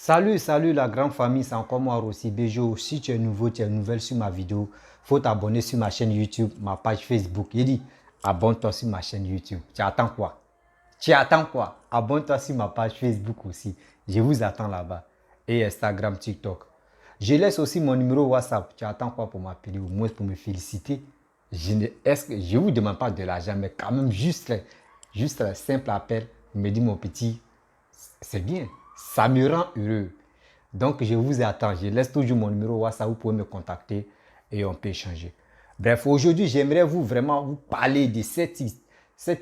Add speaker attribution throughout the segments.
Speaker 1: Salut la grande famille, c'est encore moi Rossi Bejo. Si tu es nouveau, tu es nouvelle sur ma vidéo, faut t'abonner sur ma chaîne YouTube, ma page Facebook. Il dit, abonne-toi sur ma chaîne YouTube. Tu attends quoi? Tu attends quoi? Abonne-toi sur ma page Facebook aussi. Je vous attends là-bas. Et Instagram, TikTok. Je laisse aussi mon numéro WhatsApp. Tu attends quoi pour m'appeler, au moins pour me féliciter? Je ne vous demande pas de l'argent, mais quand même juste un simple appel. Il me dit, mon petit, c'est bien. Ça me rend heureux. Donc, je vous attends. Je laisse toujours mon numéro WhatsApp. Vous pouvez me contacter et on peut échanger. Bref, aujourd'hui, j'aimerais vraiment vous parler de cette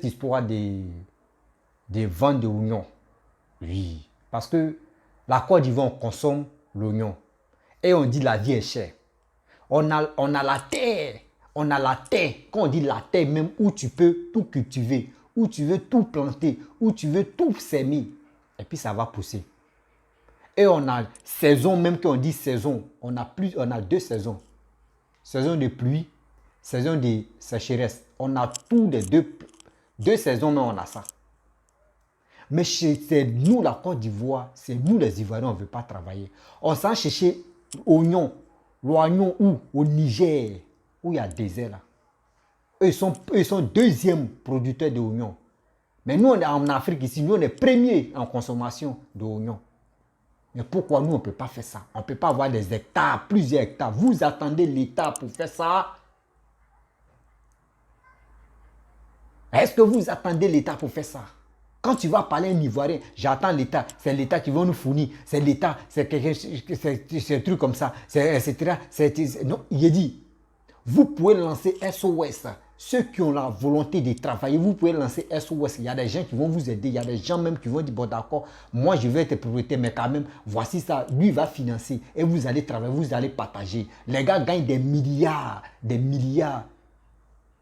Speaker 1: histoire des ventes d'oignons. Oui, parce que la Côte d'Ivoire, on consomme l'oignon. Et on dit la vie est chère. On a la terre. On a la terre. Quand on dit la terre, même où tu peux tout cultiver, où tu veux tout planter, où tu veux tout s'aimer. Et puis ça va pousser. Et on a saison, même quand on dit saison, on a deux saisons. Saison de pluie, saison de sécheresse. On a tous les deux saisons, mais on a ça. Mais c'est nous, la Côte d'Ivoire, c'est nous les Ivoiriens, on ne veut pas travailler. On s'en chercher l'oignon où? Au Niger, où il y a désert là. Eux, ils sont deuxième producteurs d'oignons. Mais nous, on est en Afrique ici, nous, on est premiers en consommation d'oignons. Mais pourquoi nous, on ne peut pas faire ça? On ne peut pas avoir des hectares, plusieurs hectares. Vous attendez l'État pour faire ça? Est-ce que vous attendez l'État pour faire ça? Quand tu vas parler à un Ivoirien, j'attends l'État. C'est l'État qui va nous fournir. C'est l'État, c'est un truc comme ça. Etc. Non, il dit, vous pouvez lancer SOS. Ceux qui ont la volonté de travailler, vous pouvez lancer SOS. Il y a des gens qui vont vous aider. Il y a des gens même qui vont dire, bon d'accord, moi je vais être propriétaire, mais quand même, voici ça. Lui va financer et vous allez travailler, vous allez partager. Les gars gagnent des milliards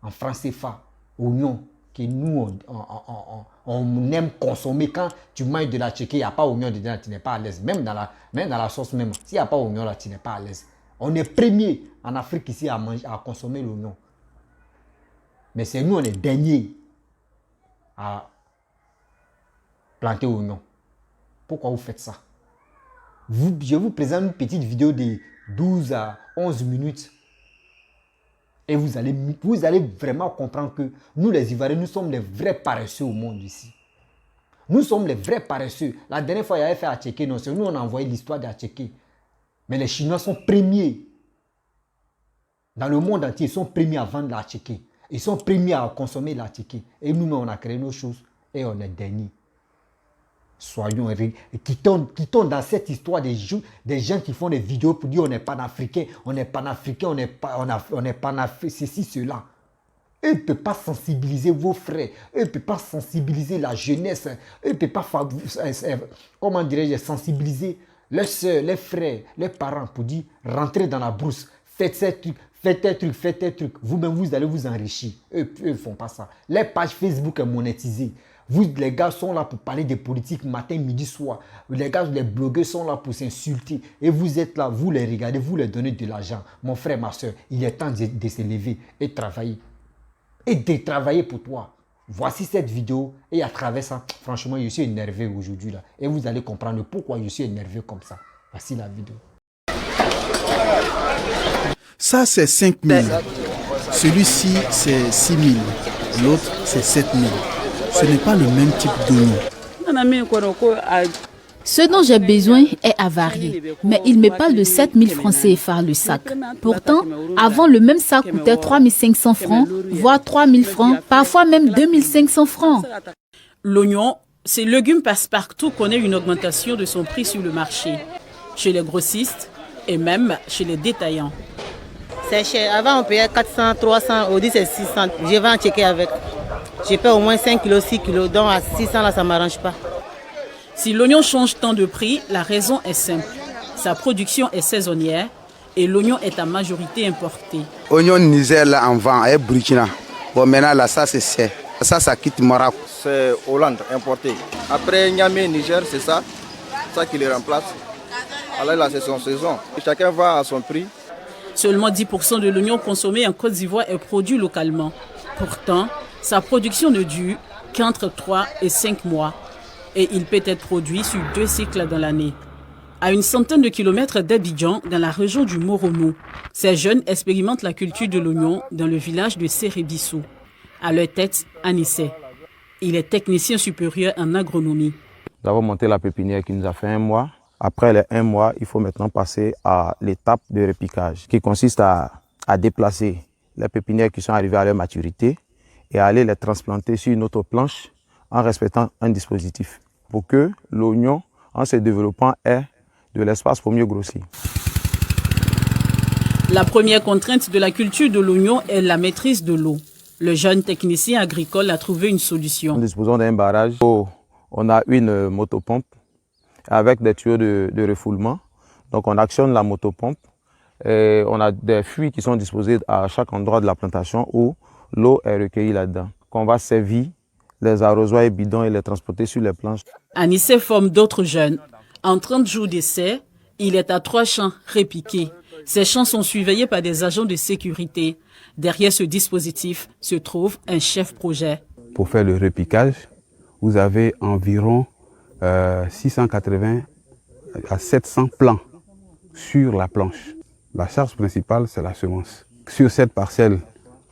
Speaker 1: en francs CFA, oignons, que nous, on aime consommer. Quand tu manges de la tchéké, il n'y a pas d'oignon dedans, tu n'es pas à l'aise. Même dans la sauce même, s'il n'y a pas d'oignon là, tu n'es pas à l'aise. On est premier en Afrique ici à consommer l'oignon. Mais c'est nous, on est derniers à planter l'oignon. Pourquoi vous faites ça? Je vous présente une petite vidéo de 12 à 11 minutes. Et vous allez vraiment comprendre que nous, les Ivoiriens, nous sommes les vrais paresseux au monde ici. Nous sommes les vrais paresseux. La dernière fois, il y avait fait Atchéké, non, c'est nous, on a envoyé l'histoire d'Atchéké. Mais les Chinois sont premiers. Dans le monde entier, ils sont premiers à vendre l'Atchéké. Ils sont premiers à consommer l'Atchéké. Et nous, on a créé nos choses et on est derniers. Soyons quittons dans cette histoire des gens qui font des vidéos pour dire on n'est pas africain, on n'est pas africain, on n'est pas africain, ceci, cela. Eux ne peuvent pas sensibiliser vos frères, eux ne peuvent pas sensibiliser la jeunesse, eux ne peuvent pas, comment dirais-je, sensibiliser leurs soeurs, les frères, les parents pour dire rentrez dans la brousse, faites ces trucs. Faites tes trucs. Vous-même, vous allez vous enrichir. Eux ne font pas ça. Les pages Facebook sont monétisées. Vous, les gars, sont là pour parler de politique matin, midi, soir. Les gars, les blogueurs sont là pour s'insulter. Et vous êtes là, vous les regardez, vous leur donnez de l'argent. Mon frère, ma soeur, il est temps de se lever et de travailler. Et de travailler pour toi. Voici cette vidéo. Et à travers ça, franchement, je suis énervé aujourd'hui là. Et vous allez comprendre pourquoi je suis énervé comme ça. Voici la vidéo.
Speaker 2: Ça, c'est 5 000. Celui-ci, c'est 6 000. L'autre, c'est 7 000. Ce n'est pas le même type d'oignon.
Speaker 3: Ce dont j'ai besoin est avarié, mais il me parle de 7 000 francs CFA le sac. Pourtant, avant, le même sac coûtait 3 500 francs, voire 3 000 francs, parfois même 2 500 francs.
Speaker 4: L'oignon, ces légumes passe-partout, connaît une augmentation de son prix sur le marché, chez les grossistes et même chez les détaillants.
Speaker 5: C'est cher. Avant, on payait 400, 300, aujourd'hui c'est 600. Je vais en checker avec. Je paie au moins 5 kg, 6 kg. Donc à 600, là, ça ne m'arrange pas.
Speaker 4: Si l'oignon change tant de prix, la raison est simple. Sa production est saisonnière et l'oignon est en majorité importé.
Speaker 6: Oignon Niger, là, en vend, et Burkina. Bon, maintenant, là, ça, c'est ça quitte Maroc.
Speaker 7: C'est Hollande, importé. Après, Niamey, Niger, c'est ça qui les remplace. Alors là, c'est son saison. Chacun va à son prix.
Speaker 4: Seulement 10% de l'oignon consommé en Côte d'Ivoire est produit localement. Pourtant, sa production ne dure qu'entre 3 et 5 mois et il peut être produit sur 2 cycles dans l'année. À une centaine de kilomètres d'Abidjan, dans la région du Morono, ces jeunes expérimentent la culture de l'oignon dans le village de Sérébissou. À leur tête, Anissé. Il est technicien supérieur en agronomie.
Speaker 8: Nous avons monté la pépinière qui nous a fait 1 mois. Après les 1 mois, il faut maintenant passer à l'étape de repiquage, qui consiste à déplacer les pépinières qui sont arrivées à leur maturité et à aller les transplanter sur une autre planche en respectant un dispositif pour que l'oignon, en se développant, ait de l'espace pour mieux grossir.
Speaker 4: La première contrainte de la culture de l'oignon est la maîtrise de l'eau. Le jeune technicien agricole a trouvé une solution.
Speaker 8: Nous disposons d'un barrage où on a une motopompe avec des tuyaux de refoulement. Donc on actionne la motopompe et on a des fuites qui sont disposées à chaque endroit de la plantation où l'eau est recueillie là-dedans. Qu'on va servir les arrosoirs et bidons et les transporter sur les planches.
Speaker 4: Anissé forme d'autres jeunes. En 30 jours d'essai, il est à 3 champs repiqués. Ces champs sont surveillés par des agents de sécurité. Derrière ce dispositif se trouve un chef projet.
Speaker 9: Pour faire le repiquage, vous avez environ 680 à 700 plants sur la planche. La charge principale, c'est la semence. Sur cette parcelle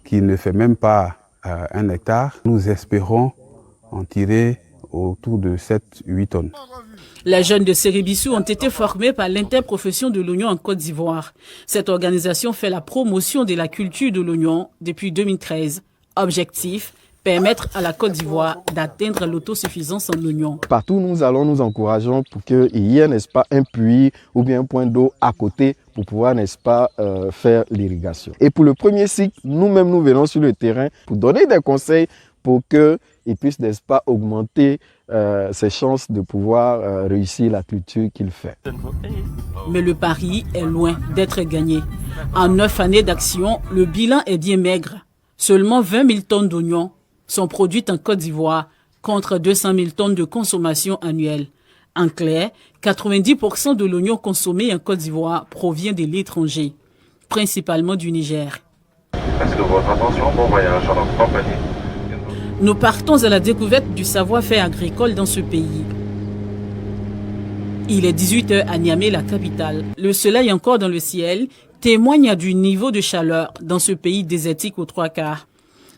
Speaker 9: qui ne fait même pas 1 hectare, nous espérons en tirer autour de 7-8 tonnes.
Speaker 4: Les jeunes de Sérébissou ont été formés par l'interprofession de l'oignon en Côte d'Ivoire. Cette organisation fait la promotion de la culture de l'oignon depuis 2013. Objectif, permettre à la Côte d'Ivoire d'atteindre l'autosuffisance en oignons.
Speaker 10: Partout où nous allons, nous encourageons pour qu'il y ait, n'est-ce pas, un puits ou bien un point d'eau à côté pour pouvoir, n'est-ce pas, faire l'irrigation. Et pour le premier cycle, nous-mêmes, nous venons sur le terrain pour donner des conseils pour qu'ils puissent, n'est-ce pas, augmenter ses chances de pouvoir réussir la culture qu'il fait.
Speaker 4: Mais le pari est loin d'être gagné. En 9 années d'action, le bilan est bien maigre. Seulement 20 000 tonnes d'oignons sont produites en Côte d'Ivoire contre 200 000 tonnes de consommation annuelle. En clair, 90% de l'oignon consommé en Côte d'Ivoire provient de l'étranger, principalement du Niger.
Speaker 11: Merci de votre attention. Bon voyage à notre compagnie.
Speaker 4: Nous partons à la découverte du savoir-faire agricole dans ce pays. Il est 18h à Niamey, la capitale. Le soleil encore dans le ciel témoigne du niveau de chaleur dans ce pays désertique aux 3/4.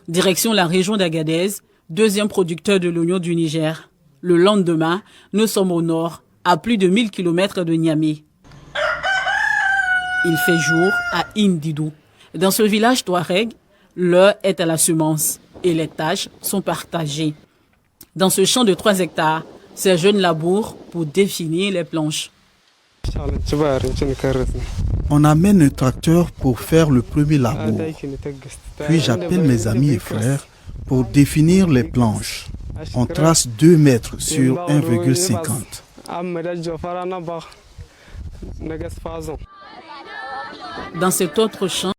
Speaker 4: Direction la région d'Agadez, deuxième producteur de l'oignon du Niger. Le lendemain, nous sommes au nord, à plus de 1000 km de Niamey. Il fait jour à Indidou. Dans ce village touareg, l'heure est à la semence et les tâches sont partagées. Dans ce champ de 3 hectares, ces jeunes labourent pour définir les planches.
Speaker 2: On amène un tracteur pour faire le premier labour. Puis j'appelle mes amis et frères pour définir les planches. On trace 2 mètres sur 1,50.
Speaker 4: Dans cet autre champ,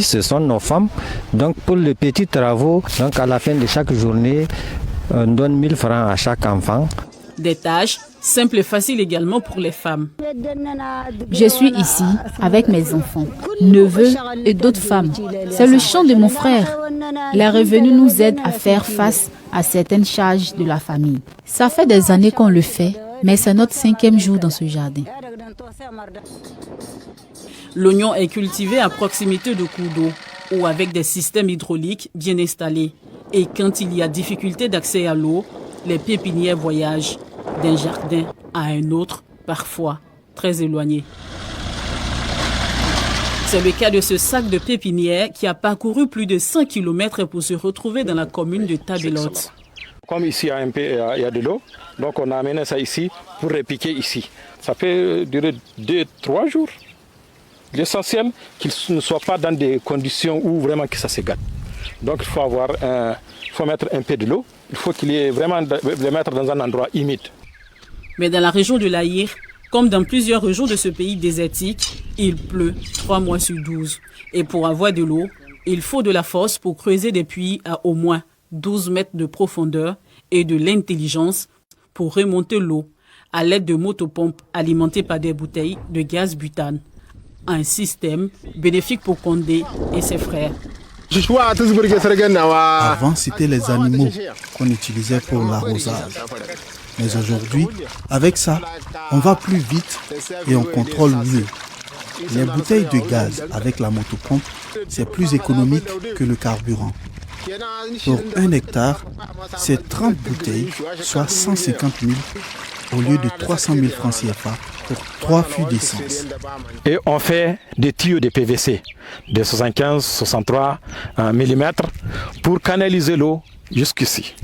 Speaker 12: ce sont nos femmes. Donc pour les petits travaux, donc à la fin de chaque journée, on donne 1000 francs à chaque enfant.
Speaker 4: Des tâches simples et faciles également pour les femmes.
Speaker 3: Je suis ici avec mes enfants, neveux et d'autres femmes. C'est le champ de mon frère. Les revenus nous aident à faire face à certaines charges de la famille. Ça fait des années qu'on le fait, mais c'est notre 5e jour dans ce jardin.
Speaker 4: L'oignon est cultivé à proximité de cours d'eau ou avec des systèmes hydrauliques bien installés. Et quand il y a difficulté d'accès à l'eau, les pépinières voyagent d'un jardin à un autre, parfois très éloigné. C'est le cas de ce sac de pépinière qui a parcouru plus de 100 km pour se retrouver dans la commune de Tabelote.
Speaker 13: Comme ici, il y a de l'eau, donc on a amené ça ici pour repiquer ici. Ça peut durer 2-3 jours. L'essentiel, qu'il ne soit pas dans des conditions où vraiment que ça se gâte. Donc il faut mettre un peu de l'eau. Il faut qu'il y ait vraiment le mettre dans un endroit humide.
Speaker 4: Mais dans la région de l'Aïr, Comme dans plusieurs régions de ce pays désertique, il pleut 3 mois sur 12. Et pour avoir de l'eau, il faut de la force pour creuser des puits à au moins 12 mètres de profondeur et de l'intelligence pour remonter l'eau à l'aide de motopompes alimentées par des bouteilles de gaz butane. Un système bénéfique pour Condé et ses frères.
Speaker 2: Avant, c'était les animaux qu'on utilisait pour l'arrosage. Mais aujourd'hui, avec ça, on va plus vite et on contrôle mieux. Les bouteilles de gaz avec la motopompe, c'est plus économique que le carburant. Pour 1 hectare, c'est 30 bouteilles, soit 150 000 au lieu de 300 000 francs CFA pour 3 fûts d'essence.
Speaker 13: Et on fait des tuyaux de PVC de 75-63 mm pour canaliser l'eau jusqu'ici.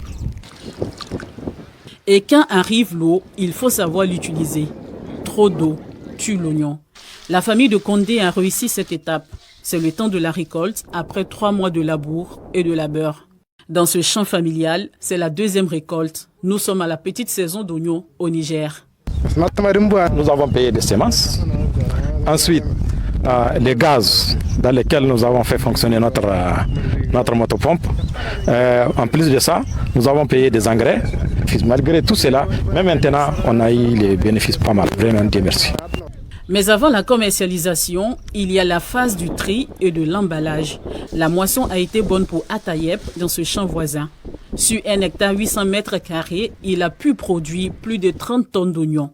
Speaker 4: Et quand arrive l'eau, il faut savoir l'utiliser. Trop d'eau tue l'oignon. La famille de Condé a réussi cette étape. C'est le temps de la récolte après 3 mois de labour et de labeur. Dans ce champ familial, c'est la 2e récolte. Nous sommes à la petite saison d'oignons au Niger.
Speaker 13: Nous avons payé des semences. Ensuite, les gaz dans lesquels nous avons fait fonctionner notre motopompe. En plus de ça, nous avons payé des engrais. Malgré tout cela, même maintenant, on a eu les bénéfices pas mal. Vraiment, Dieu merci.
Speaker 4: Mais avant la commercialisation, il y a la phase du tri et de l'emballage. La moisson a été bonne pour Atayep dans ce champ voisin. Sur 1 hectare 800 mètres carrés, il a pu produire plus de 30 tonnes d'oignons.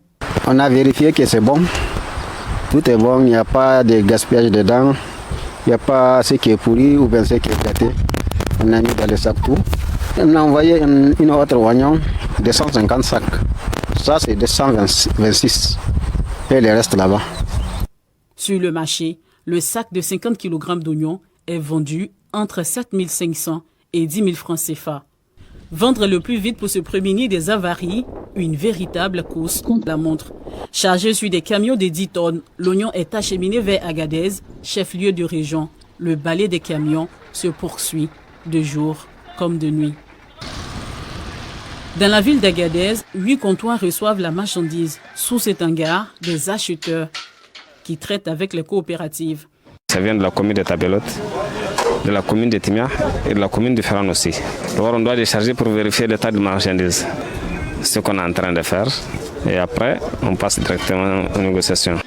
Speaker 14: On a vérifié que c'est bon. Tout est bon, il n'y a pas de gaspillage dedans. Il n'y a pas ce qui est pourri ou bien ce qui est gâté. On a mis dans le sac tout. On a envoyé une autre oignon de 150 sacs. Ça, c'est 226. Et le reste là-bas.
Speaker 4: Sur le marché, le sac de 50 kg d'oignons est vendu entre 7 500 et 10 000 francs CFA. Vendre le plus vite pour se prémunir des avaries, une véritable course contre la montre. Chargé sur des camions de 10 tonnes, l'oignon est acheminé vers Agadez, chef-lieu de région. Le balai des camions se poursuit de jour comme de nuit. Dans la ville d'Agadez, 8 comptoirs reçoivent la marchandise. Sous cet hangar, des acheteurs qui traitent avec les coopératives.
Speaker 15: Ça vient de la commune de Tabelote, de la commune de Timia et de la commune de Ferran aussi. Alors on doit décharger pour vérifier l'état de marchandise. C'est ce qu'on est en train de faire. Et après, on passe directement aux négociations.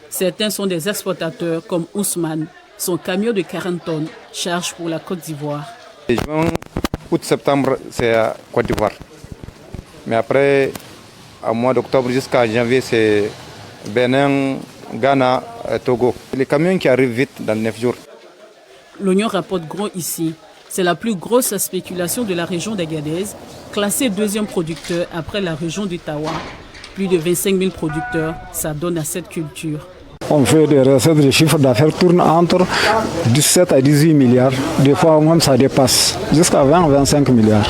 Speaker 4: Certains sont des exportateurs comme Ousmane. Son camion de 40 tonnes charge pour la Côte d'Ivoire.
Speaker 16: Juin, août, septembre, c'est à Côte d'Ivoire. Mais après, au mois d'octobre jusqu'à janvier, c'est Bénin, Ghana, Togo. Les camions qui arrivent vite dans 9 jours.
Speaker 4: L'oignon rapporte gros ici. C'est la plus grosse spéculation de la région d'Agadez, classée 2e producteur après la région du Tawa. Plus de 25 000 producteurs, ça donne à cette culture.
Speaker 17: On fait des recettes, les chiffres d'affaires tournent entre 17 à 18 milliards. Des fois même ça dépasse jusqu'à 20 à 25 milliards.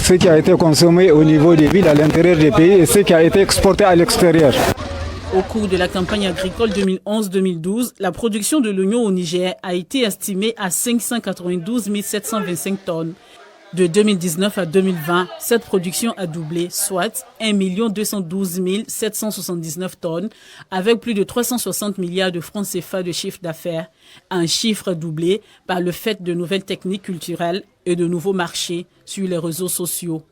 Speaker 17: Ce qui a été consommé au niveau des villes à l'intérieur des pays et ce qui a été exporté à l'extérieur.
Speaker 4: Au cours de la campagne agricole 2011-2012, la production de l'oignon au Niger a été estimée à 592 725 tonnes. De 2019 à 2020, cette production a doublé, soit 1 212 779 tonnes, avec plus de 360 milliards de francs CFA de chiffre d'affaires. Un chiffre doublé par le fait de nouvelles techniques culturelles et de nouveaux marchés sur les réseaux sociaux.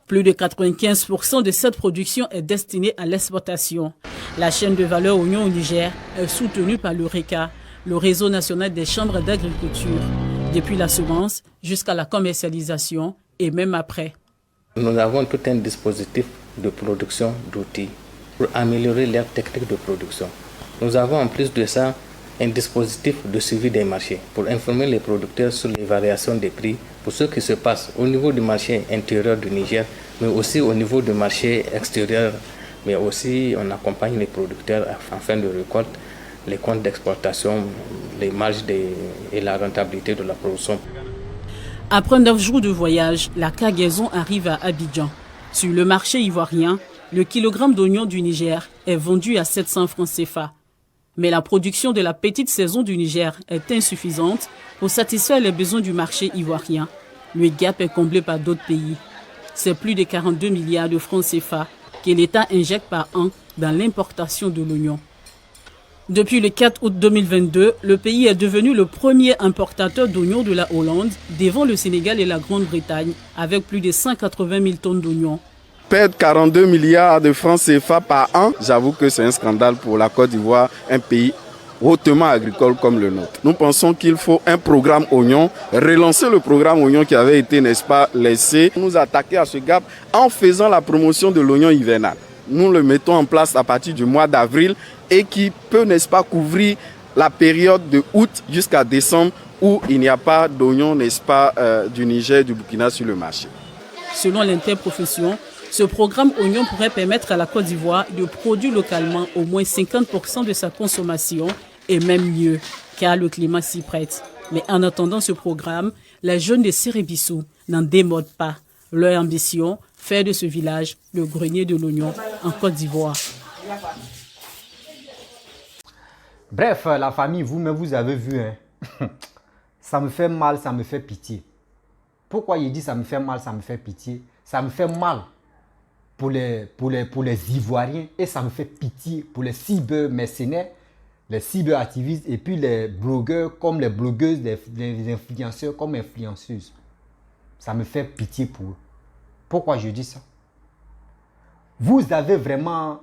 Speaker 4: Plus de 95% de cette production est destinée à l'exportation. La chaîne de valeur oignon au Niger est soutenue par le RECA, le réseau national des chambres d'agriculture, depuis la semence jusqu'à la commercialisation et même après.
Speaker 18: Nous avons tout un dispositif de production d'outils pour améliorer leur technique de production. Nous avons en plus de ça un dispositif de suivi des marchés pour informer les producteurs sur les variations des prix pour ce qui se passe au niveau du marché intérieur du Niger, mais aussi au niveau du marché extérieur. Mais aussi on accompagne les producteurs en fin de récolte, les comptes d'exportation, les marges et la rentabilité de la production.
Speaker 4: Après 9 jours de voyage, la cargaison arrive à Abidjan. Sur le marché ivoirien, le kilogramme d'oignons du Niger est vendu à 700 francs CFA. Mais la production de la petite saison du Niger est insuffisante pour satisfaire les besoins du marché ivoirien. Le gap est comblé par d'autres pays. C'est plus de 42 milliards de francs CFA que l'État injecte par an dans l'importation de l'oignon. Depuis le 4 août 2022, le pays est devenu le premier importateur d'oignons de la Hollande, devant le Sénégal et la Grande-Bretagne, avec plus de 180 000 tonnes d'oignons.
Speaker 10: Perdre 42 milliards de francs CFA par an, j'avoue que c'est un scandale pour la Côte d'Ivoire, un pays hautement agricole comme le nôtre. Nous pensons qu'il faut un programme oignon, relancer le programme oignon qui avait été, n'est-ce pas, laissé, nous attaquer à ce gap en faisant la promotion de l'oignon hivernal. Nous le mettons en place à partir du mois d'avril et qui peut, n'est-ce pas, couvrir la période de août jusqu'à décembre où il n'y a pas d'oignon, n'est-ce pas, du Niger, du Burkina sur le marché.
Speaker 4: Selon l'interprofession, ce programme oignon pourrait permettre à la Côte d'Ivoire de produire localement au moins 50% de sa consommation et même mieux, car le climat s'y prête. Mais en attendant ce programme, les jeunes de Sérébissou n'en démodent pas. Leur ambition, faire de ce village le grenier de l'oignon en Côte d'Ivoire.
Speaker 1: Bref, la famille, vous-même, vous avez vu, hein? Ça me fait mal, ça me fait pitié. Pourquoi il dit ça me fait mal, ça me fait pitié? Ça me fait mal pour les Ivoiriens et ça me fait pitié pour les cyber-mercenaires, les cyber-activistes et puis les blogueurs comme les blogueuses, les influenceurs comme influenceuses. Ça me fait pitié pour eux. Pourquoi je dis ça? Vous avez vraiment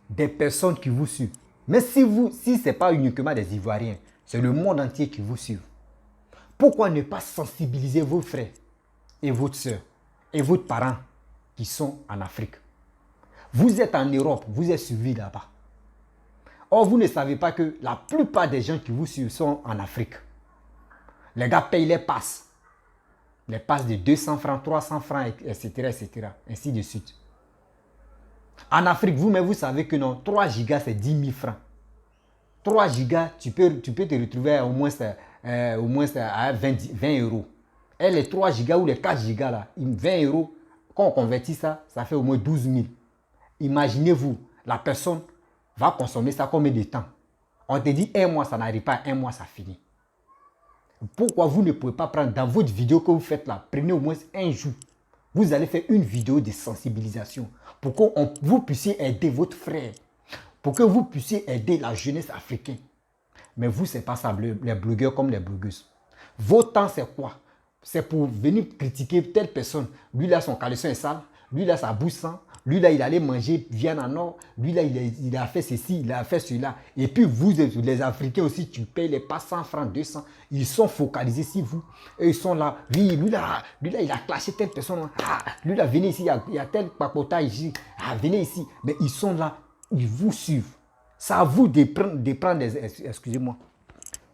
Speaker 1: des personnes qui vous suivent. Mais si ce n'est pas uniquement des Ivoiriens, c'est le monde entier qui vous suit. Pourquoi ne pas sensibiliser vos frères et votre soeur et vos parents qui sont en Afrique? Vous êtes en Europe, vous êtes suivis là-bas. Or, vous ne savez pas que la plupart des gens qui vous suivent sont en Afrique. Les gars payent les passes. Les passes de 200 francs, 300 francs, etc., etc., ainsi de suite. En Afrique, vous-même, vous savez que non, 3 gigas, c'est 10 000 francs. 3 gigas, tu peux te retrouver au moins à 20 euros. Et les 3 gigas ou les 4 gigas, là, 20 euros, quand on convertit ça, ça fait au moins 12 000. Imaginez-vous, la personne va consommer ça combien de temps? On te dit 1 mois, ça n'arrive pas, 1 mois, ça finit. Pourquoi vous ne pouvez pas prendre dans votre vidéo que vous faites là, prenez au moins un jour. Vous allez faire une vidéo de sensibilisation pour que vous puissiez aider votre frère, pour que vous puissiez aider la jeunesse africaine. Mais vous, ce n'est pas ça, les blogueurs comme les blogueuses. Votre temps, c'est quoi? C'est pour venir critiquer telle personne. Lui, là, son caleçon est sale. Lui, là, sa bouche sent. Lui, là, il allait manger viande en or. Lui, là, il a fait ceci, il a fait cela. Et puis, vous, les Africains aussi, tu payes les pas 100 francs, 200. Ils sont focalisés sur vous. Et ils sont là. Lui, là, il a clashé telle personne. Ah, lui, là, venez ici, il y a tel papotage ici. Ah, venez ici. Mais ils sont là. Ils vous suivent. C'est à vous de prendre des... Excusez-moi.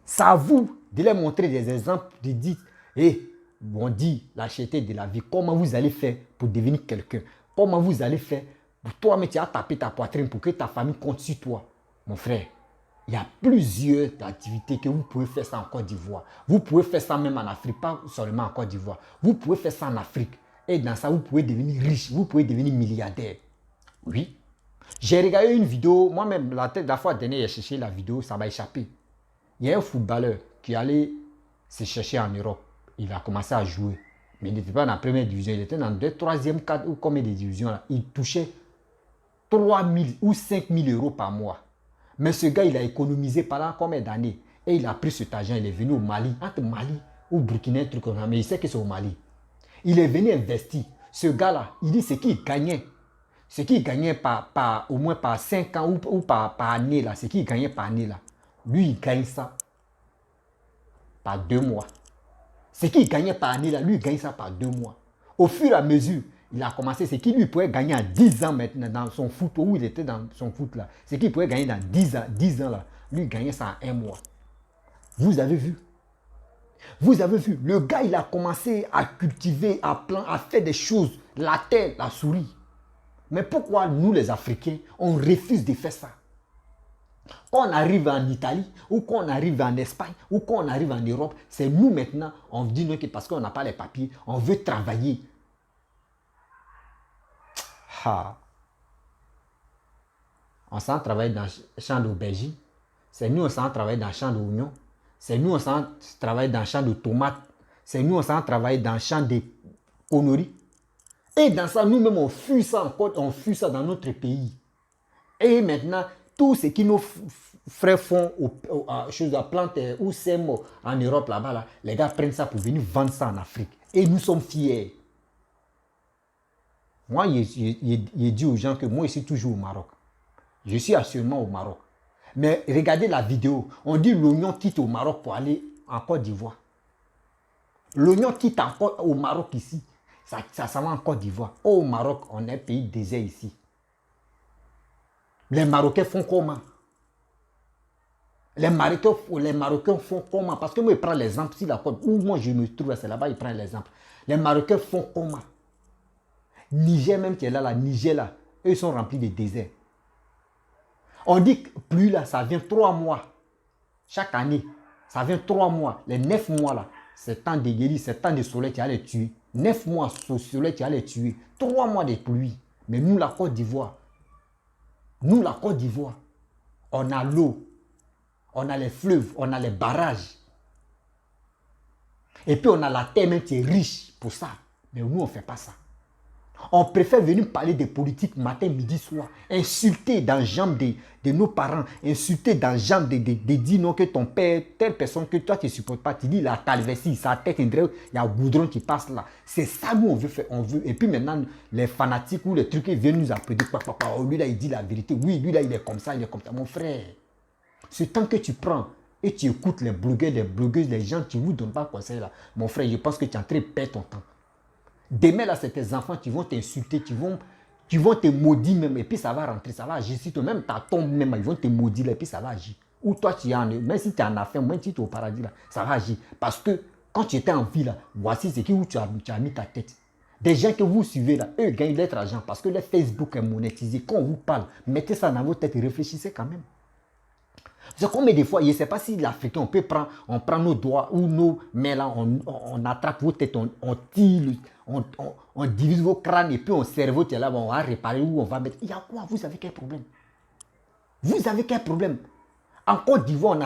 Speaker 1: C'est à vous de leur montrer des exemples, de dire, on dit la cherté de la vie. Comment vous allez faire pour devenir quelqu'un? Comment vous allez faire pour toi-même, tu as tapé ta poitrine pour que ta famille compte sur toi? Mon frère, il y a plusieurs activités que vous pouvez faire ça en Côte d'Ivoire. Vous pouvez faire ça même en Afrique, pas seulement en Côte d'Ivoire. Vous pouvez faire ça en Afrique. Et dans ça, vous pouvez devenir riche, vous pouvez devenir milliardaire. Oui. J'ai regardé une vidéo, moi-même, la fois dernière, j'ai cherché la vidéo, ça m'a échappé. Il y a un footballeur qui allait se chercher en Europe. Il a commencé à jouer. Mais il n'était pas dans la première division, il était dans la troisième, 4 ou combien de divisions là. Il touchait 3 000 ou 5 000 euros par mois. Mais ce gars, il a économisé pendant combien d'années? Et il a pris cet argent, il est venu au Mali, entre Mali ou Burkina, un truc comme ça, mais il sait que c'est au Mali. Il est venu investir. Ce gars-là, il dit ce qu'il gagnait. Ce qu'il gagnait au moins par 5 ans ou par année, là, ce qu'il gagnait par année, là. Lui, il gagne ça par 2 mois. Ce qu'il gagnait par année, là, lui, il gagne ça par 2 mois. Au fur et à mesure, il a commencé, ce qu'il lui pouvait gagner en 10 ans maintenant dans son foot, où il était dans son foot là. Ce qu'il pouvait gagner dans 10 ans là, lui, il gagnait ça en 1 mois. Vous avez vu? Vous avez vu? Le gars, il a commencé à cultiver, à faire des choses, la terre, la souris. Mais pourquoi nous, les Africains, on refuse de faire ça? Quand on arrive en Italie, ou quand on arrive en Espagne, ou quand on arrive en Europe, c'est nous maintenant, on dit non, que parce qu'on n'a pas les papiers, on veut travailler. Ah. On s'en travaille dans le champ d'aubergine, c'est nous, on s'en travaille dans le champ d'oignons, c'est nous, on s'en travaille dans le champ de tomates, c'est nous, on s'en travaille dans le champ de conneries. Et dans ça, nous-mêmes, on fuit ça encore, on fuit ça dans notre pays. Et maintenant, tout ce que nos frères font à plantes ou sèment en Europe là-bas, là, les gars prennent ça pour venir vendre ça en Afrique. Et nous sommes fiers. Moi, j'ai dit aux gens que moi, je suis toujours au Maroc. Je suis actuellement au Maroc. Mais regardez la vidéo. On dit l'oignon quitte au Maroc pour aller en Côte d'Ivoire. L'oignon quitte encore au Maroc ici. Ça va en Côte d'Ivoire. Au Maroc, on est un pays désert ici. Les Marocains font comment? Les Marocains font comment? Parce que moi, je prends l'exemple, si la côte où moi je me trouve, c'est là-bas, je prends l'exemple. Les Marocains font comment? Niger même qui est là, la Niger là, eux ils sont remplis de déserts. On dit que pluie là, ça vient 3 mois. Chaque année, ça vient 3 mois. Les 9 mois là, c'est temps de guérir, c'est temps de soleil qui va les tuer. 9 mois au soleil qui va les tuer. 3 mois de pluie. Mais nous, la Côte d'Ivoire, on a l'eau, on a les fleuves, on a les barrages. Et puis on a la terre même qui est riche pour ça. Mais nous, on ne fait pas ça. On préfère venir parler de politique matin, midi, soir. Insulter dans les jambes de nos parents. Insulter dans les jambes de dire non que ton père, telle personne que toi tu ne supportes pas. Tu dis la calvétie, sa tête, il y a un goudron qui passe là. C'est ça nous on veut faire. On veut. Et puis maintenant, les fanatiques ou les trucs ils viennent nous applaudir. Oh, lui là il dit la vérité. Oui, lui là il est comme ça, il est comme ça. Mon frère, ce temps que tu prends et tu écoutes les blogueurs, les blogueuses, les gens qui ne vous donnent pas conseil là. Mon frère, je pense que tu es en train de perdre ton temps. Demain, là, c'est tes enfants qui vont t'insulter, qui vont te maudire même, et puis ça va rentrer, ça va agir. Si toi-même, ta tombe même, ils vont te maudire, et puis ça va agir. Ou toi, tu es en, même si tu es en affaire, même si tu es au paradis, là, ça va agir. Parce que quand tu étais en vie, là, voici ce où tu as mis ta tête. Des gens que vous suivez, là, eux gagnent leur argent parce que le Facebook est monétisé. Quand on vous parle, mettez ça dans votre tête et réfléchissez quand même. C'est comme des fois, je ne sais pas si l'Africain, on prend nos doigts ou nos mains là, on attrape vos têtes, on tire, on divise vos crânes et puis on cerveau, là, on va réparer ou on va mettre. Il y a quoi? Vous avez quel problème? Vous avez quel problème? En Côte d'Ivoire,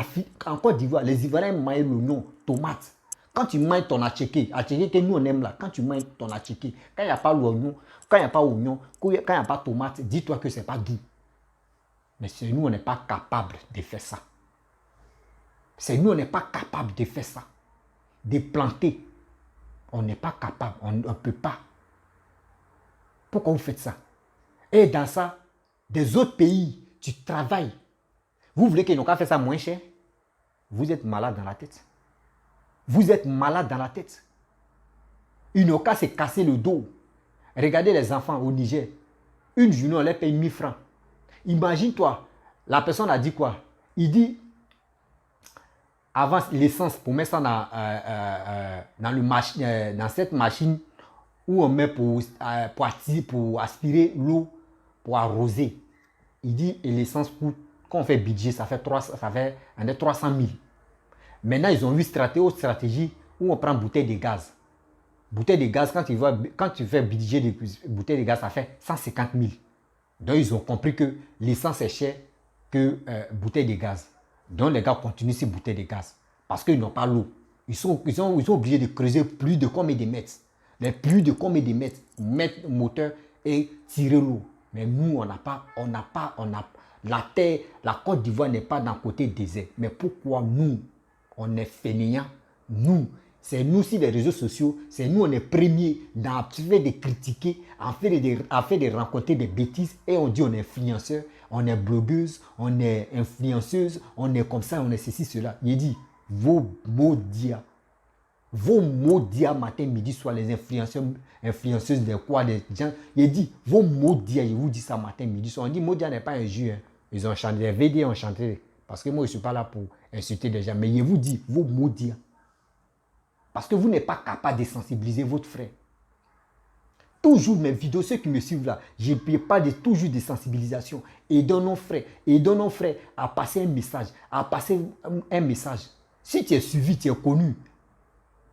Speaker 1: les Ivoiriens mangent l'oignon, tomate. Quand tu manges ton atchéké que nous on aime là, quand tu manges ton atchéké, quand il n'y a pas l'oignon, quand il n'y a pas oignon, quand il n'y a pas tomate, dis-toi que ce n'est pas doux. Mais c'est nous, on n'est pas capable de faire ça. C'est nous, on n'est pas capable de faire ça. De planter. On n'est pas capable. On ne peut pas. Pourquoi vous faites ça? Et dans ça, des autres pays, tu travailles. Vous voulez qu'ils n'ont qu'à faire ça moins cher? Vous êtes malade dans la tête. Vous êtes malade dans la tête. Ils n'ont qu'à se casser le dos. Regardez les enfants au Niger. Une journée, on les paye 1000 francs. Imagine-toi, la personne a dit quoi? Il dit, avant l'essence, pour mettre ça dans cette machine où on met pour aspirer l'eau, pour arroser. Il dit, et l'essence, quand on fait budget, ça fait 300 000. Maintenant, ils ont eu stratégie où on prend bouteille de gaz. Bouteille de gaz, quand tu fais budget de bouteille de gaz, ça fait 150 000. Donc, ils ont compris que l'essence est chère que bouteille de gaz. Donc, les gars continuent ces bouteilles de gaz. Parce qu'ils n'ont pas l'eau. Ils sont obligés de creuser plus de combien de mètres. Mais plus de combien de mètres. Mettre le moteur et tirer l'eau. Mais nous, la terre, la Côte d'Ivoire n'est pas dans le côté désert. Mais pourquoi nous, on est fainéants? C'est nous aussi les réseaux sociaux, c'est nous on est premiers dans fait de critiquer, en fait de rencontrer des bêtises et on dit on est influenceur, on est blogueuse, on est influenceuse, on est comme ça, on est ceci, cela. Il dit vos maudits matin, midi, soir, les influenceurs, influenceuses, des quoi, des gens. Il dit vos maudits, je vous dis ça matin, midi, soir. On dit maudits n'est pas un jeu. Hein. Ils ont chanté, les VD ont chanté. Parce que moi je ne suis pas là pour insulter des gens, mais je vous dis vos maudits. Parce que vous n'êtes pas capable de sensibiliser votre frère. Toujours mes vidéos, ceux qui me suivent là, je ne parle de toujours de sensibilisation. Aidons nos frères à passer un message. Si tu es suivi, tu es connu.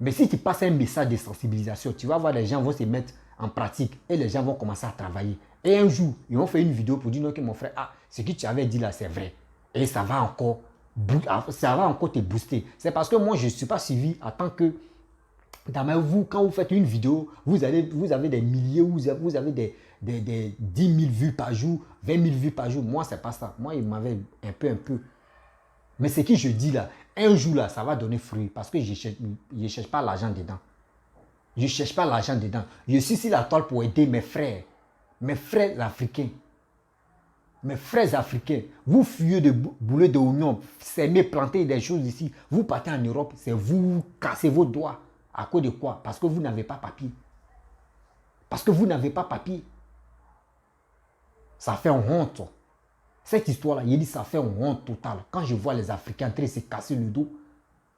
Speaker 1: Mais si tu passes un message de sensibilisation, tu vas voir les gens vont se mettre en pratique et les gens vont commencer à travailler. Et un jour, ils vont faire une vidéo pour dire non, que mon frère, ce que tu avais dit là, c'est vrai. Et ça va encore te booster. C'est parce que moi, je ne suis pas suivi en tant que... Vous, quand vous faites une vidéo, vous avez des milliers, vous avez des 10 000 vues par jour, 20 000 vues par jour. Moi, c'est pas ça. Moi, il m'avait un peu. Mais ce que je dis là, un jour là, ça va donner fruit parce que je ne cherche pas l'argent dedans. Je ne cherche pas l'argent dedans. Je suis sur la toile pour aider mes frères africains. Mes frères africains, vous fuyez de boulet d'oignon, s'aimez planter des choses ici. Vous partez en Europe, c'est vous cassez vos doigts. À cause de quoi? Parce que vous n'avez pas papier. Parce que vous n'avez pas papier. Ça fait honte. Cette histoire-là, il dit ça fait honte totale. Quand je vois les Africains en train de se casser le dos,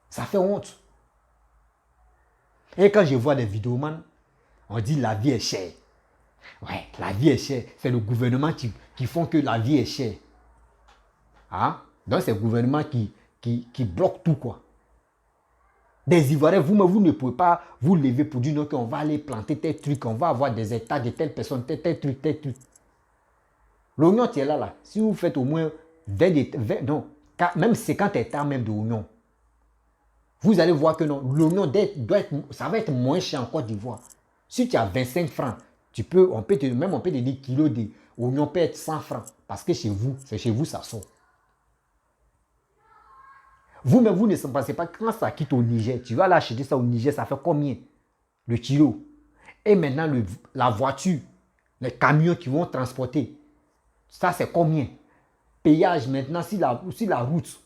Speaker 1: ça fait honte. Et quand je vois les vidéomans, on dit la vie est chère. Ouais, la vie est chère. C'est le gouvernement qui font que la vie est chère. Hein? Donc c'est le gouvernement qui bloque tout quoi. Des Ivoiriens, vous ne pouvez pas vous lever pour dire non qu'on va aller planter tel truc, on va avoir des états de telle personne, tel truc. L'oignon, tu es là. Si vous faites au moins 20 non, même 50 hectares même d'oignon, vous allez voir que non, l'oignon ça va être moins cher en Côte d'Ivoire. Si tu as 25 francs, on peut te dire kilo d'oignon peut être 100 francs. Parce que c'est chez vous ça sort. Vous-même, vous ne pensez pas que quand ça quitte au Niger, tu vas l'acheter ça au Niger, ça fait combien? Le kilo. Et maintenant, la voiture, les camions qui vont transporter, ça c'est combien? Payage maintenant, si la route,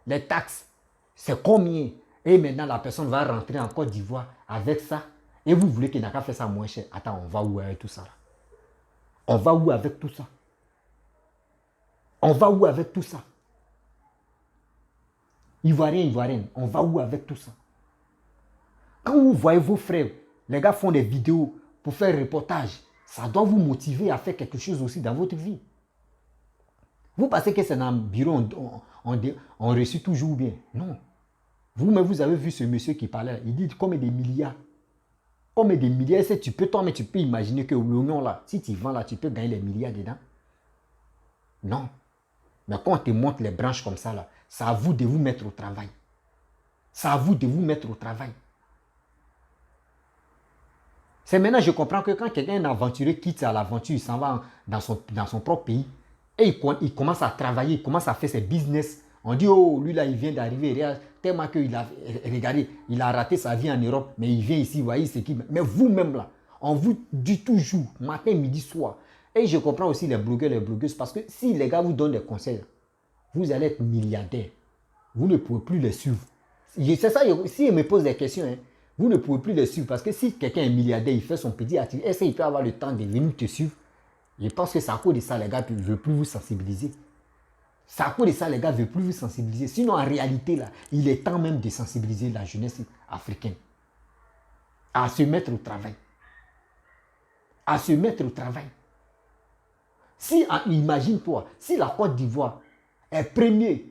Speaker 1: les taxes, c'est combien? Et maintenant, la personne va rentrer en Côte d'Ivoire avec ça. Et vous voulez qu'il n'a qu'à faire ça moins cher. Attends, on va où avec tout ça là? On va où avec tout ça? On va où avec tout ça? Ivoirienne, on va où avec tout ça? Quand vous voyez vos frères, les gars font des vidéos pour faire reportage, ça doit vous motiver à faire quelque chose aussi dans votre vie. Vous pensez que c'est dans le bureau, on reçoit toujours bien? Non. Vous-même, vous avez vu ce monsieur qui parlait, il dit combien de milliards? Combien de milliards? Tu peux imaginer que l'oignon là, si tu vends là, tu peux gagner les milliards dedans? Non. Mais quand on te montre les branches comme ça là, c'est à vous de vous mettre au travail. C'est à vous de vous mettre au travail. C'est maintenant que je comprends que quand quelqu'un, un aventurier, quitte à l'aventure, il s'en va dans son propre pays, et il commence à travailler, il commence à faire ses business. On dit, oh, lui là, il vient d'arriver, tellement qu'il a, regardez, il a raté sa vie en Europe, mais il vient ici, voyez ce qui... Mais vous-même là, on vous dit toujours, matin, midi, soir. Et je comprends aussi les blogueurs, les blogueuses, parce que si les gars vous donnent des conseils, vous allez être milliardaire. Vous ne pouvez plus les suivre. C'est ça, si ils me posent des questions, hein, vous ne pouvez plus les suivre, parce que si quelqu'un est milliardaire, il fait son petit article, est-ce qu'il peut avoir le temps de venir te suivre? Je pense que c'est à cause de ça, les gars ne veulent plus vous sensibiliser. C'est à cause de ça, les gars ne veulent plus vous sensibiliser. Sinon, en réalité, là, il est temps même de sensibiliser la jeunesse africaine à se mettre au travail. À se mettre au travail. Si, imagine-toi, si la Côte d'Ivoire est premier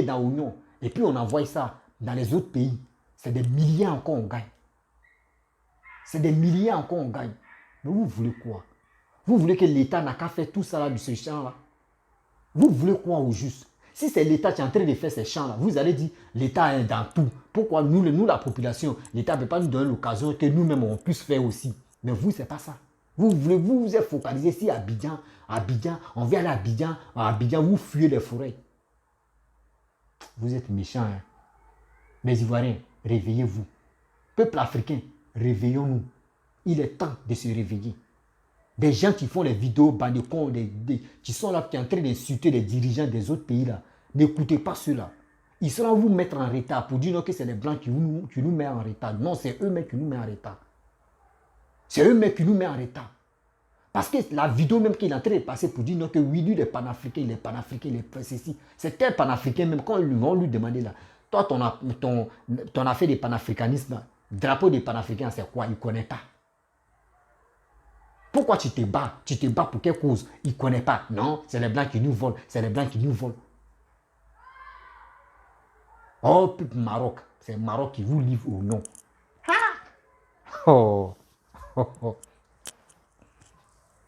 Speaker 1: dans l'Union, et puis on envoie ça dans les autres pays, c'est des milliers encore on gagne. C'est des milliers encore on gagne. Mais vous voulez quoi? Vous voulez que l'État n'a qu'à faire tout ça là de ce champ-là? Vous voulez quoi au juste? Si c'est l'État qui est en train de faire ces champs-là, vous allez dire l'État est dans tout. Pourquoi nous la population, l'État ne peut pas nous donner l'occasion que nous-mêmes on puisse faire aussi? Mais vous, c'est pas ça. Vous êtes focalisé ici à Abidjan, on vient aller à Abidjan, vous fuyez les forêts. Vous êtes méchants. Hein? Les Ivoiriens, réveillez-vous. Peuple africain, réveillons-nous. Il est temps de se réveiller. Des gens qui font les vidéos, bandicons, qui sont là, qui sont en train d'insulter les dirigeants des autres pays là. N'écoutez pas ceux-là. Ils seront vous mettre en retard pour dire non, que c'est les Blancs qui nous mettent en retard. Non, c'est eux-mêmes qui nous mettent en retard. C'est eux-mêmes qui nous mettent en retard. Parce que la vidéo même qu'il est en train de passer pour dire non, que oui, lui, il est panafricain, il est ceci. C'est tel panafricain, même quand ils vont lui demander là, toi, ton affaire de panafricanisme, drapeau des panafricains, c'est quoi? Il ne connaît pas. Pourquoi tu te bats? Tu te bats pour quelle cause? Il ne connaît pas. Non, c'est les Blancs qui nous volent. C'est les Blancs qui nous volent. Oh, Maroc. C'est Maroc qui vous livre au nom. Oh.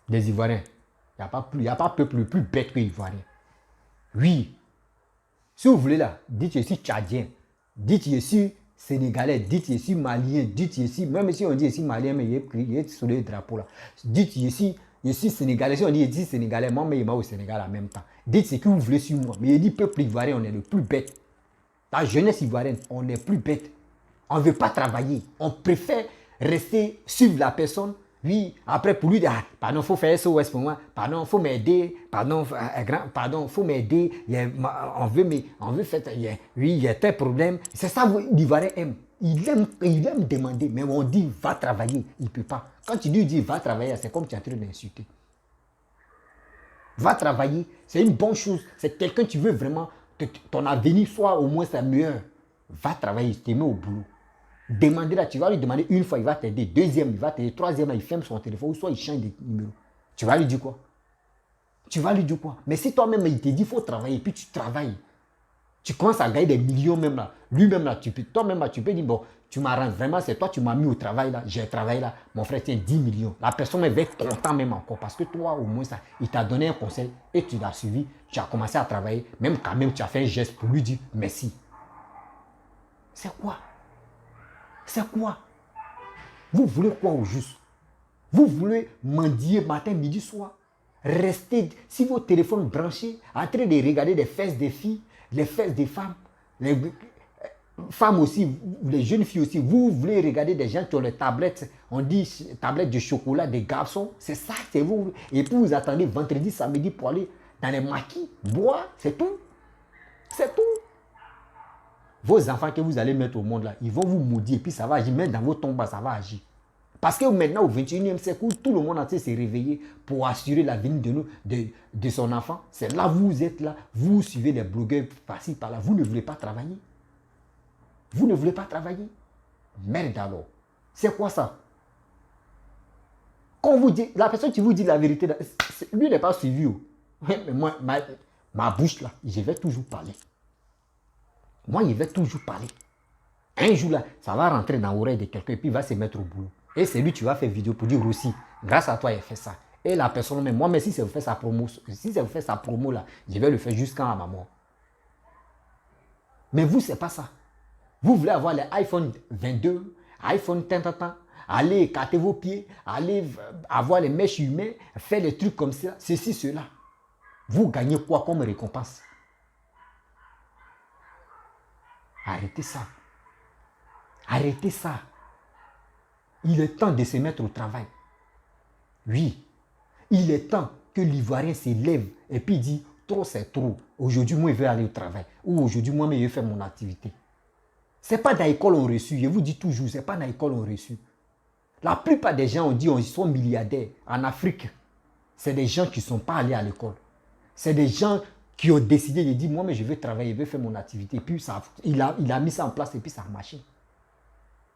Speaker 1: Des Ivoiriens. Il n'y a pas peuple plus bête que les Ivoiriens. Oui. Si vous voulez là, dites je suis Tchadien. Dites je suis sénégalais, dites ici malien, dites ici, même si on dit ici malien, mais il est sur le drapeau là. Dites ici sénégalais, si on dit ici sénégalais, moi, mais il m'a au Sénégal en même temps. Dites ce que vous voulez sur moi. Mais il dit peuple ivoirien, on est le plus bête. La jeunesse ivoirienne, on est plus bête. On ne veut pas travailler. On préfère rester, suivre la personne. Oui, après pour lui, pardon, il faut faire SOS pour moi. Pardon, il faut m'aider. Pardon, il faut m'aider. On veut faire. Oui, il y a tel problème. C'est ça que l'Ivoirien aime. Il aime demander, mais on dit va travailler. Il ne peut pas. Quand tu lui dis va travailler, c'est comme tu es en train d'insulter. Va travailler, c'est une bonne chose. C'est quelqu'un tu veux vraiment que ton avenir soit au moins meilleur. Va travailler, tu te mets au boulot. Demandez là, tu vas lui demander une fois, il va t'aider. Deuxième, il va t'aider. Troisième, il ferme son téléphone ou soit il change de numéro. Tu vas lui dire quoi? Tu vas lui dire quoi? Mais si toi-même, il te dit il faut travailler, puis tu travailles. Tu commences à gagner des millions même là. Lui-même là, toi-même là, tu peux dire bon, tu m'arranges vraiment, c'est toi, tu m'as mis au travail là, j'ai travaillé là, mon frère tient 10 millions. La personne va être contente même encore parce que toi, au moins ça, il t'a donné un conseil et tu l'as suivi, tu as commencé à travailler, même quand même tu as fait un geste pour lui dire merci. C'est quoi? C'est quoi? Vous voulez quoi au juste? Vous voulez mendier matin, midi, soir? Restez, si vos téléphones branchés, en train de regarder les fesses des filles, les fesses des femmes, les femmes aussi, les jeunes filles aussi, vous voulez regarder des gens qui ont les tablettes, on dit tablettes de chocolat des garçons, c'est ça, c'est vous. Et puis vous attendez vendredi, samedi pour aller dans les maquis, boire, c'est tout. C'est tout. Vos enfants que vous allez mettre au monde là, ils vont vous maudire et puis ça va agir, même dans vos tombes, ça va agir. Parce que maintenant, au 21e siècle, où tout le monde entier s'est réveillé pour assurer l'avenir de son enfant, c'est là vous êtes là, vous suivez les blogueurs par-ci, par-là, vous ne voulez pas travailler. Vous ne voulez pas travailler. Merde alors. C'est quoi ça? Quand vous dit, la personne qui vous dit la vérité, lui n'est pas suivi. Mais moi, ma bouche là, je vais toujours parler. Moi, il va toujours parler. Un jour là, ça va rentrer dans l'oreille de quelqu'un et puis il va se mettre au boulot. Et c'est lui qui va faire vidéo pour dire aussi, grâce à toi, il fait ça. Et la personne même, moi, mais si ça vous fait sa promo, là, je vais le faire jusqu'à ma mort. Mais vous, c'est pas ça. Vous voulez avoir les iPhone 22, iPhone tant, aller écarter vos pieds, aller avoir les mèches humaines, faire des trucs comme ça, ceci, cela. Vous gagnez quoi comme récompense? Arrêtez ça. Arrêtez ça. Il est temps de se mettre au travail. Oui. Il est temps que l'Ivoirien s'élève et puis dit, trop c'est trop. Aujourd'hui, moi, je vais aller au travail. Ou aujourd'hui, moi, je vais faire mon activité. Ce n'est pas dans l'école on reçu. Je vous dis toujours, ce n'est pas dans l'école on reçu. La plupart des gens, on dit, ils sont milliardaires. En Afrique, c'est des gens qui ne sont pas allés à l'école. C'est des gens qui ont décidé de dire, moi, mais je vais travailler, je vais faire mon activité. Et puis, il a mis ça en place et puis ça a marché.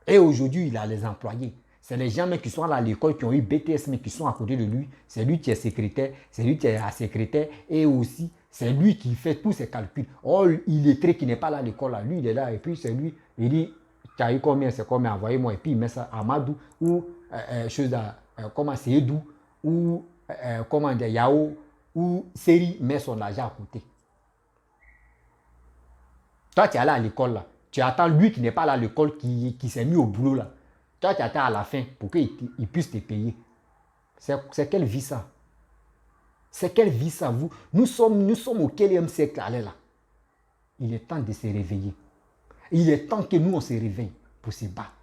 Speaker 1: Et aujourd'hui, il a les employés. C'est les gens même qui sont à l'école, qui ont eu BTS, mais qui sont à côté de lui. C'est lui qui est secrétaire, c'est lui qui est secrétaire. Et aussi, c'est lui qui fait tous ses calculs. Oh, illettré qui n'est pas là à l'école, là. Lui, il est là. Et puis, c'est lui, il dit, tu as eu combien, c'est combien, envoyez-moi. Et puis, il met ça à Amadou, ou comment c'est Edou, ou comment dire, Yao, ou Seri met son argent à côté. Toi, tu es allé à l'école, là. Tu attends lui qui n'est pas là à l'école, qui s'est mis au boulot, là. Toi, tu attends à la fin pour qu'il puisse te payer. C'est quelle vie, ça? C'est quelle vie, ça, vous? Nous sommes au quel siècle, allez, là. Il est temps de se réveiller. Il est temps que nous, on se réveille pour se battre.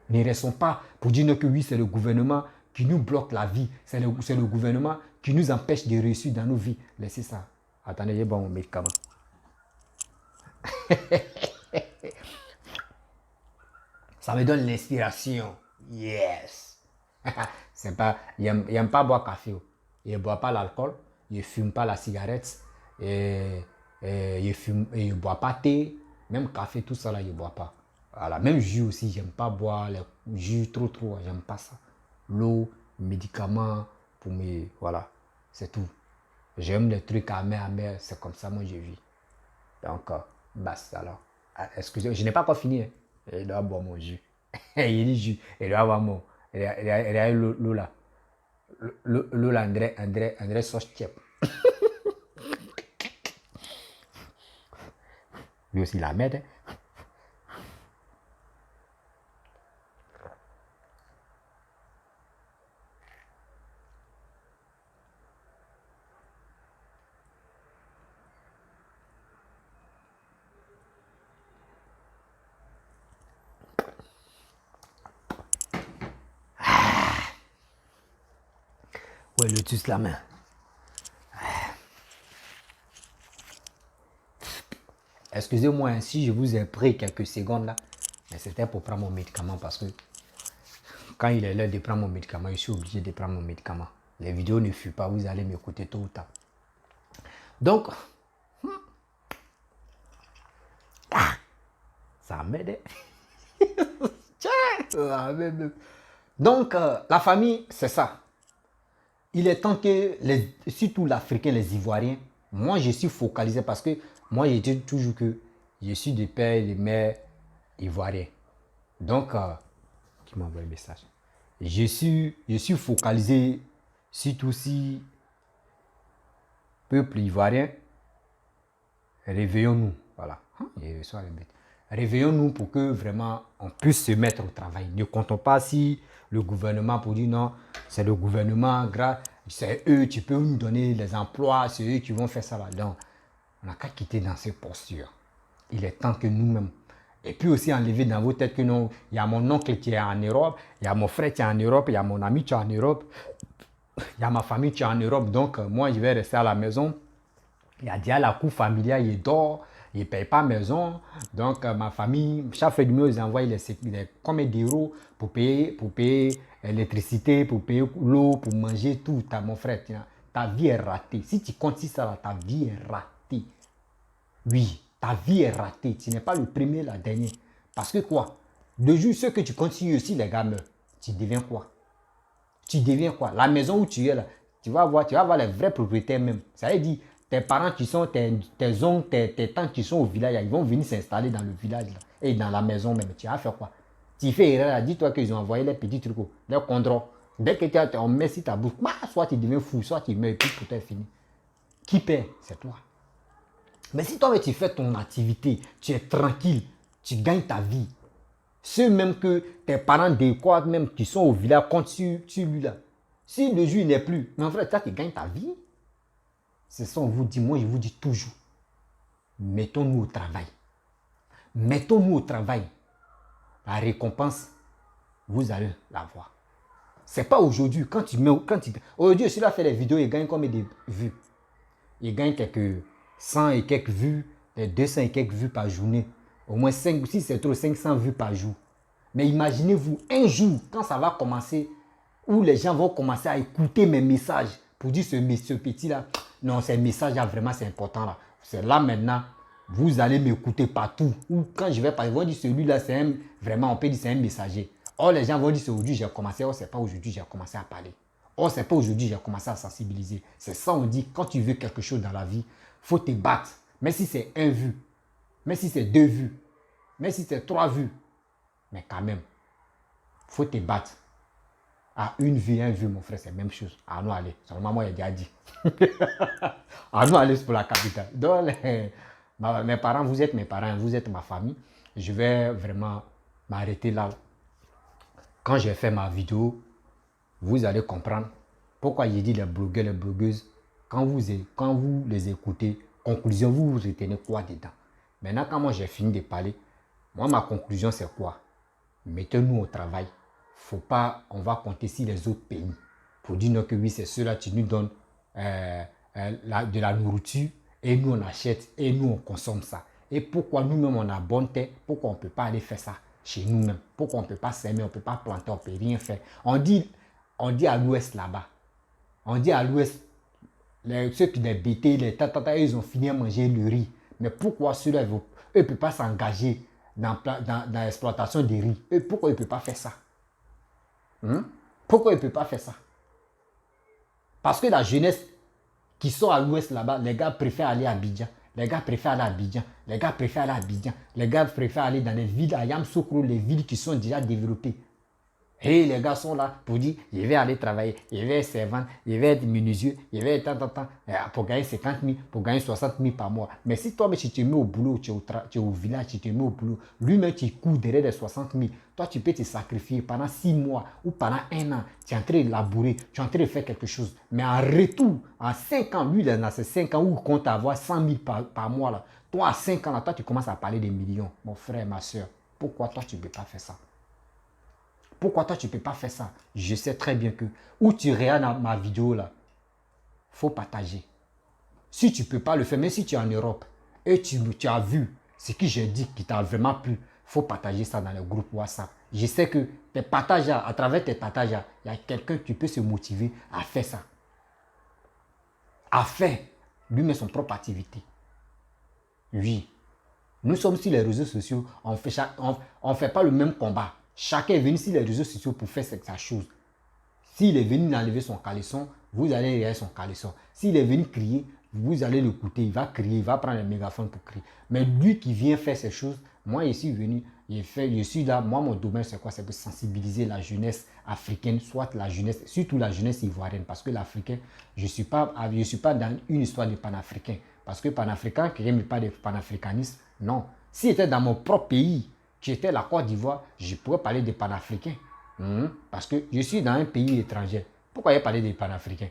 Speaker 1: Ne restons pas pour dire que oui, c'est le gouvernement qui nous bloque la vie. C'est le gouvernement qui nous empêche de réussir dans nos vies. Laissez ça. Attendez, j'ai bon mon médicament. Ça me donne l'inspiration. Yes. C'est pas, il n'aime pas boire café. Il ne boit pas l'alcool. Il ne fume pas la cigarette. Et il ne boit pas thé. Même café, tout ça là, il ne boit pas. Voilà. Même jus aussi, j'aime pas boire les jus trop. J'aime pas ça. L'eau, médicaments, pour mes... Voilà. C'est tout. J'aime les trucs amers. C'est comme ça, moi, je vis. Donc, basta alors. Excusez-moi, je n'ai pas encore fini. Hein. Il doit boire mon jus. Il dit jus. Il doit avoir mon... Il a l'eau là. L'eau là, André Soschep. Lui aussi, il la met. Hein. Ouais, Lotus la main. Excusez-moi hein, si je vous ai pris quelques secondes là, mais c'était pour prendre mon médicament parce que quand il est l'heure de prendre mon médicament, je suis obligé de prendre mon médicament. Les vidéos ne fuient pas, vous allez m'écouter tôt ou tard. Donc, ça m'aide. Donc, la famille, c'est ça. Il est temps que, surtout l'Africain, les Ivoiriens, moi je suis focalisé parce que moi j'ai dit toujours que je suis de père et de mère ivoirien. Donc, qui m'a envoyé un message. Je suis focalisé surtout si peuple ivoirien, réveillons-nous. Voilà. Réveillons-nous pour que vraiment on puisse se mettre au travail. Ne comptons pas si le gouvernement pour dire non, c'est le gouvernement, c'est eux, tu peux nous donner les emplois, c'est eux qui vont faire ça là. Donc, on n'a qu'à quitter dans ces postures. Il est temps que nous-mêmes. Et puis aussi enlever dans vos têtes que non, il y a mon oncle qui est en Europe, il y a mon frère qui est en Europe, il y a mon ami qui est en Europe, il y a ma famille qui est en Europe, donc moi je vais rester à la maison. Il y a déjà la cour familiale, il dort, il ne paye pas maison. Donc ma famille, chaque fin du mois, ils envoient combien d'euros pour payer l'électricité, pour payer l'eau, pour manger tout. Mon frère, ta vie est ratée. Si tu continues ça, là, ta vie est ratée. Oui, ta vie est ratée. Tu n'es pas le premier, la dernière. Parce que quoi? De jour, ceux que tu continues aussi, les gars meurent. Tu deviens quoi? Tu deviens quoi? La maison où tu es là, tu vas voir les vrais propriétaires même. Ça veut dire, tes parents qui sont, tes oncles, tes tantes qui sont au village, ils vont venir s'installer dans le village là, et dans la maison même. Tu vas faire quoi? Tu fais erreur là, dis-toi qu'ils ont envoyé les petits trucs, les condrons. Dès que on met sur ta bouche, soit tu deviens fou, soit tu meurs et puis pour toi fini. Qui paie? C'est toi. Mais si toi tu fais ton activité, tu es tranquille, tu gagnes ta vie. Ceux même que tes parents de quoi même qui sont au village comptent sur lui là. Si le jour n'est plus, mais en vrai, toi tu gagnes ta vie. C'est ça, on vous dit, moi je vous dis toujours, mettons-nous au travail. Mettons-nous au travail. La récompense, vous allez la voir. C'est pas aujourd'hui, aujourd'hui, celui-là fait les vidéos, il gagne combien de vues? Il gagne quelques 100 et quelques vues, 200 et quelques vues par journée. Au moins 5, si c'est trop, 500 vues par jour. Mais imaginez-vous, un jour, quand ça va commencer, où les gens vont commencer à écouter mes messages, pour dire ce petit-là, non, ces messages-là, vraiment, c'est important. Là. C'est là maintenant, vous allez m'écouter partout. Ou quand je vais parler, ils vont dire celui-là, c'est un, vraiment, on peut dire c'est un messager. Or, les gens vont dire c'est aujourd'hui, j'ai commencé. Or, c'est pas aujourd'hui, j'ai commencé à parler. Or, c'est pas aujourd'hui, j'ai commencé à sensibiliser. C'est ça, on dit, quand tu veux quelque chose dans la vie, il faut te battre. Mais si c'est 1 vue, mais si c'est 2 vues, mais si c'est 3 vues, mais quand même, il faut te battre. À 1 vue, 1 vue, mon frère, c'est la même chose. À nous aller. Seulement moi, il a déjà dit. À nous aller pour la capitale. Donc, mes parents, vous êtes mes parents, vous êtes ma famille. Je vais vraiment m'arrêter là. Quand j'ai fait ma vidéo, vous allez comprendre pourquoi j'ai dit les blogueurs, les blogueuses. Quand vous les écoutez, conclusion, vous retenez quoi dedans? Maintenant, quand moi j'ai fini de parler, moi, ma conclusion, c'est quoi? Mettez-nous au travail. Faut pas, on va compter sur les autres pays pour dire non que oui, c'est ceux-là qui nous donnent de la nourriture et nous on achète et nous on consomme ça. Et pourquoi nous-mêmes on a bonne terre, pourquoi on ne peut pas aller faire ça chez nous-mêmes? Pourquoi on ne peut pas s'aimer, on ne peut pas planter, on ne peut rien faire? On dit à l'ouest là-bas, on dit à l'ouest, ceux qui les bêtés, les tata, ils ont fini à manger le riz. Mais pourquoi ceux-là, eux ne peuvent pas s'engager dans l'exploitation des riz? Eux, pourquoi ils ne peuvent pas faire ça? Pourquoi ils ne peuvent pas faire ça? Parce que la jeunesse qui sont à l'ouest là-bas, les gars préfèrent aller à Abidjan. Les gars préfèrent aller à Abidjan. Les gars préfèrent aller à Abidjan. Les gars préfèrent aller dans les villes à Yamoussoukro, les villes qui sont déjà développées. Et les gars sont là pour dire, je vais aller travailler, je vais être servant, je vais être menuisier, je vais être tant, pour gagner 50 000, pour gagner 60 000 par mois. Mais si toi, tu te mets au boulot, tu es au village, tu te mets au boulot, lui-même, tu cours derrière les 60 000. Toi, tu peux te sacrifier pendant 6 mois ou pendant 1 an. Tu es en train de labourer, tu es en train de faire quelque chose. Mais en retour, en 5 ans, lui, dans ces 5 ans où il compte avoir 100 000 par mois, là, toi, à 5 ans, là, toi, tu commences à parler des millions. Mon frère, ma soeur, pourquoi toi, tu ne peux pas faire ça? Pourquoi toi, tu ne peux pas faire ça? Je sais très bien que, où tu regardes ma vidéo là, il faut partager. Si tu ne peux pas le faire, même si tu es en Europe, et tu as vu ce que j'ai dit qui t'a vraiment plu, il faut partager ça dans le groupe WhatsApp. Je sais que tes partages, à travers tes partages, il y a quelqu'un qui peut se motiver à faire ça. À faire lui-même son propre activité. Oui. Nous sommes sur les réseaux sociaux, on ne fait pas le même combat. Chacun est venu sur les réseaux sociaux pour faire sa chose. S'il est venu enlever son caleçon, vous allez regarder son caleçon. S'il est venu crier, vous allez l'écouter, il va crier, il va prendre le mégaphone pour crier. Mais lui qui vient faire ces choses, moi je suis venu, je suis là, moi mon domaine c'est quoi? C'est pour sensibiliser la jeunesse africaine, soit la jeunesse, surtout la jeunesse ivoirienne. Parce que l'Africain, je ne suis pas dans une histoire de panafricain. Parce que panafricain, quelqu'un ne parle de panafricanisme, non. Si j'étais dans mon propre pays, qui était la Côte d'Ivoire, je pourrais parler de panafricains. Parce que je suis dans un pays étranger. Pourquoi il parler des panafricains?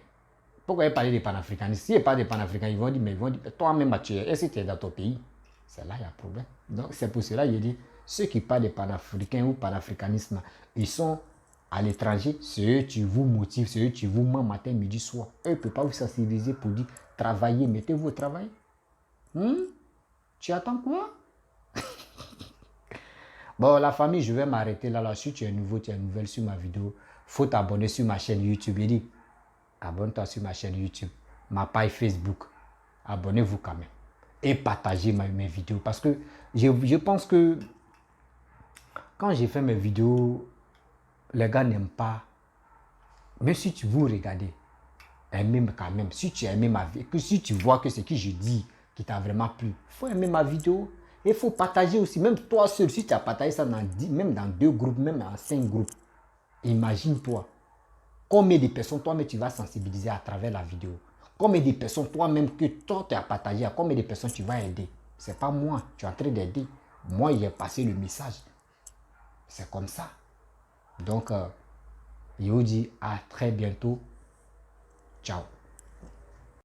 Speaker 1: Pourquoi il parler des panafricanistes? Si il parle des panafricains, ils vont dire, mais toi-même, est-ce que tu es dans ton pays? C'est là qu'il y a un problème. Donc c'est pour cela qu'il dit, ceux qui parlent des panafricains ou panafricanisme, ils sont à l'étranger, c'est eux qui vous motivent, c'est eux qui vous mentent matin, midi, soir. Eux ne peuvent pas vous sensibiliser pour dire, travaillez, mettez-vous au travail. Tu attends quoi? Bon, la famille, je vais m'arrêter là. Si tu es nouveau, tu es nouvelle sur ma vidéo, il faut t'abonner sur ma chaîne YouTube. Il dit, abonne-toi sur ma chaîne YouTube, ma page Facebook. Abonnez-vous quand même. Et partagez mes vidéos. Parce que je pense que quand j'ai fait mes vidéos, les gars n'aiment pas. Mais si tu vous regardez, aimez quand même. Si tu as aimé ma vidéo, que si tu vois que ce que je dis qui t'a vraiment plu, il faut aimer ma vidéo. Il faut partager aussi, même toi seul, si tu as partagé ça même dans 2 groupes, même dans 5 groupes, imagine-toi, combien de personnes toi-même tu vas sensibiliser à travers la vidéo. Combien de personnes toi-même que toi tu as partagé, à combien de personnes tu vas aider. C'est pas moi, tu es en train d'aider. Moi, il a passé le message. C'est comme ça. Donc, je vous dis à très bientôt. Ciao.